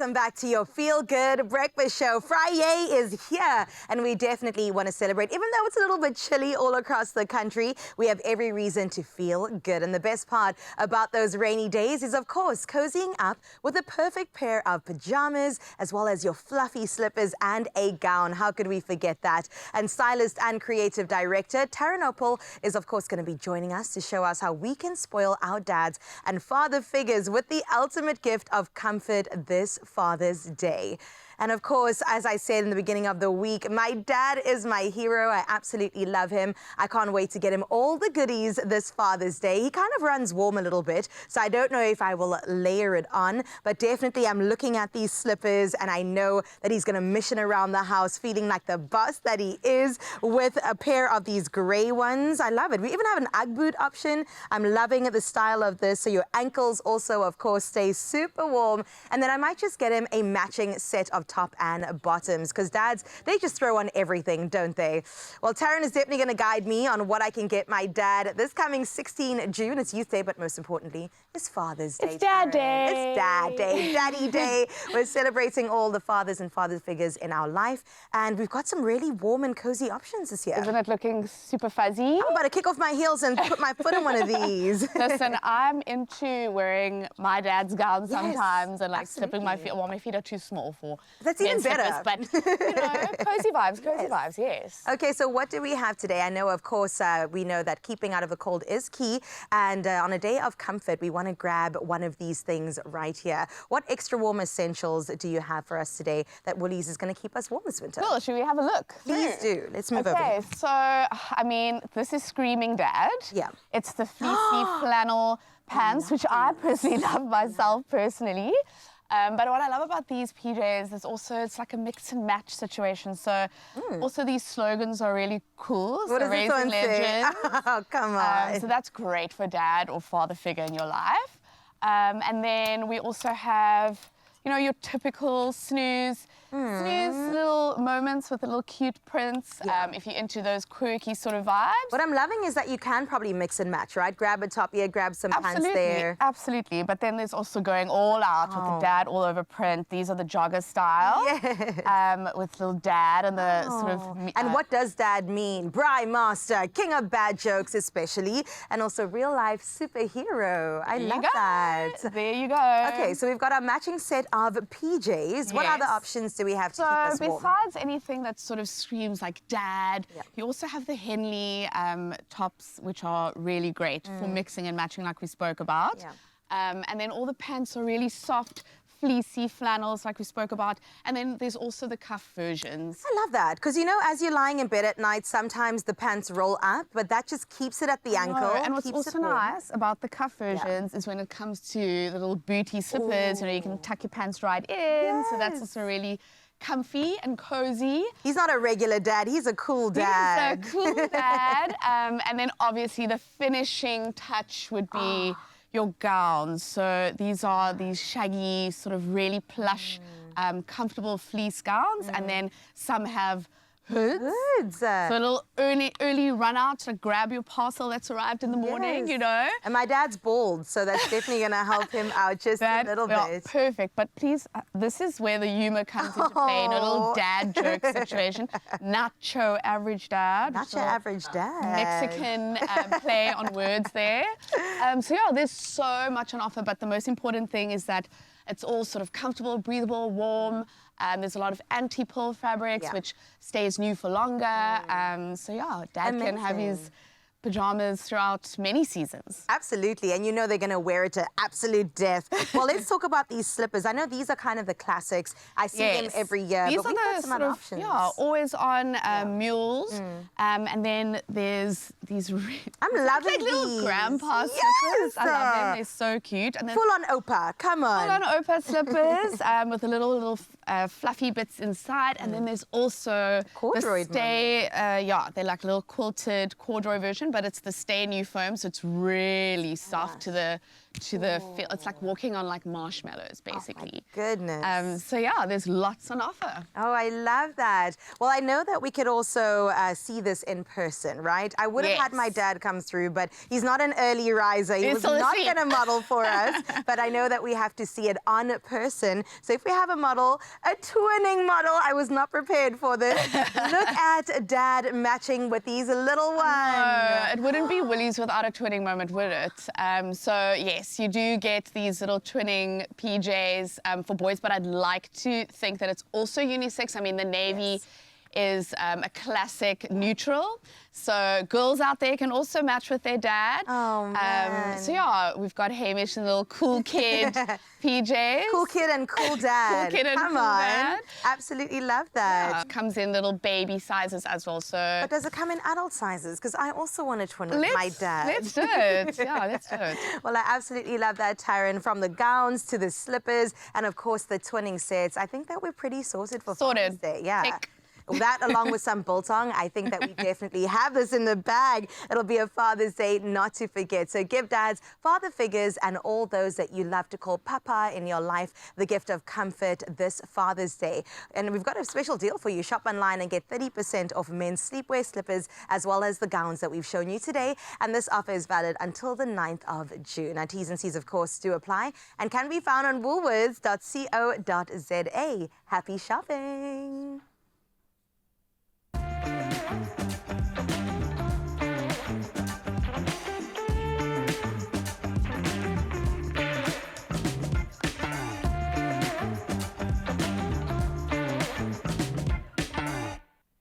welcome back to your Feel Good Breakfast Show. Friday is here, and we definitely want to celebrate. Even though it's a little bit chilly all across the country, we have every reason to feel good. And the best part about those rainy days is, of course, cozying up with a perfect pair of pajamas, as well as your fluffy slippers and a gown. How could we forget that? And stylist and creative director Taryn Opal is, of course, going to be joining us to show us how we can spoil our dads and father figures with the ultimate gift of comfort this Father's Day. And of course, as I said in the beginning of the week, my dad is my hero. I absolutely love him. I can't wait to get him all the goodies this Father's Day. He kind of runs warm a little bit, so I don't know if I will layer it on, but definitely I'm looking at these slippers and I know that he's going to mission around the house feeling like the boss that he is with a pair of these gray ones. I love it. We even have an Ugg boot option. I'm loving the style of this, so your ankles also, of course, stay super warm. And then I might just get him a matching set of top and bottoms, because dads, they just throw on everything, don't they? Well, Taryn is definitely going to guide me on what I can get my dad this coming 16 June. It's Youth Day, but most importantly, it's Father's Day. It's Dad Day. It's Dad Day, Daddy Day. We're celebrating all the fathers and father figures in our life, and we've got some really warm and cozy options this year. Isn't it looking super fuzzy? I'm about to kick off my heels and put my foot in one of these. Listen, I'm into wearing my dad's gown sometimes and like absolutely. slipping my feet. Well, my feet are too small for That's even men's better. slippers, but you know, cozy vibes, yes. Okay, so what do we have today? I know, of course, we know that keeping out of the cold is key. And on a day of comfort, we want to grab one of these things right here. What extra warm essentials do you have for us today that Woolies is going to keep us warm this winter? Cool, should we have a look? Please do. Let's move over. Okay, so, I mean, this is screaming dad. Yeah. It's the fleecy flannel pants, which I personally love myself personally. But what I love about these PJs is also it's like a mix and match situation. So also these slogans are really cool. What so does this one say? Oh, come on. So that's great for dad or father figure in your life. And then we also have, you know, your typical snooze little moments with the little cute prints, if you're into those quirky sort of vibes. What I'm loving is that you can probably mix and match, right? Grab a top here, grab some pants there. Absolutely. But then there's also going all out with the dad all over print. These are the jogger style. Yes. With little dad and the sort of... and what does dad mean? Bri master, king of bad jokes especially, and also real life superhero. I love that. There you go. Okay, so we've got our matching set of PJs. What other options do we have to keep us warm? Besides anything that sort of screams like dad, you also have the Henley tops, which are really great for mixing and matching like we spoke about. And then all the pants are really soft, fleecy flannels like we spoke about. And then there's also the cuff versions. I love that, because, you know, as you're lying in bed at night, sometimes the pants roll up, but that just keeps it at the ankle. And what's also nice about the cuff versions is when it comes to the little booty slippers, you know, you can tuck your pants right in. So that's also really comfy and cozy. He's not a regular dad, he's a cool dad. He's a cool dad. And then obviously the finishing touch would be your gowns. So these are these shaggy, sort of really plush, comfortable fleece gowns. And then some have hoods. So a little early run out to grab your parcel that's arrived in the morning, you know. And my dad's bald, so that's definitely going to help him out just a little bit. Perfect. But please, this is where the humor comes into play in a little dad joke situation. Nacho average dad. Nacho average dad. Mexican play on words there. So yeah, there's so much on offer, but the most important thing is that it's all sort of comfortable, breathable, warm. There's a lot of anti-pull fabrics, which stays new for longer. So yeah, dad can have his pajamas throughout many seasons. Absolutely, and you know they're going to wear it to absolute death. Well, let's talk about these slippers. I know these are kind of the classics. I see them every year, these but we've got some other options. Always on mules. And then there's these I'm loving like little these. grandpa slippers. I love them, they're so cute. And then full-on Opa, come on. Full-on Opa slippers with the little fluffy bits inside. And then there's also corduroy they're like a little quilted corduroy version. cushion, but it's the Stay New foam, so it's really soft to the feel. It's like walking on like marshmallows, basically. Oh my goodness. So yeah, there's lots on offer. Oh, I love that. Well, I know that we could also see this in person, right? I would have had my dad come through, but he's not an early riser. He was not going to model for us, but I know that we have to see it on person. So if we have a model, a twinning model, I was not prepared for this. Look at Dad matching with these little ones. No, it wouldn't be Woolies without a twinning moment, would it? So yes, you do get these little twinning PJs for boys, but I'd like to think that it's also unisex. I mean, the navy is a classic neutral. So girls out there can also match with their dad. Oh, man. So yeah, we've got Hamish and the little cool kid PJs. Cool kid and cool dad. Cool kid and Come cool on. dad. Absolutely love that. Yeah, comes in little baby sizes as well. So But does it come in adult sizes? Because I also want to twin with my dad. Let's do it. Yeah, let's do it. Well, I absolutely love that, Taryn. From the gowns to the slippers and, of course, the twinning sets. I think that we're pretty sorted for Father's Day. Yeah. Tick. That, along with some biltong, I think that we definitely have this in the bag. It'll be a Father's Day not to forget. So give dads, father figures, and all those that you love to call papa in your life the gift of comfort this Father's Day. And we've got a special deal for you. Shop online and get 30% off men's sleepwear slippers, as well as the gowns that we've shown you today. And this offer is valid until the 9th of June. Now, T's and C's, of course, do apply and can be found on woolworths.co.za. Happy shopping.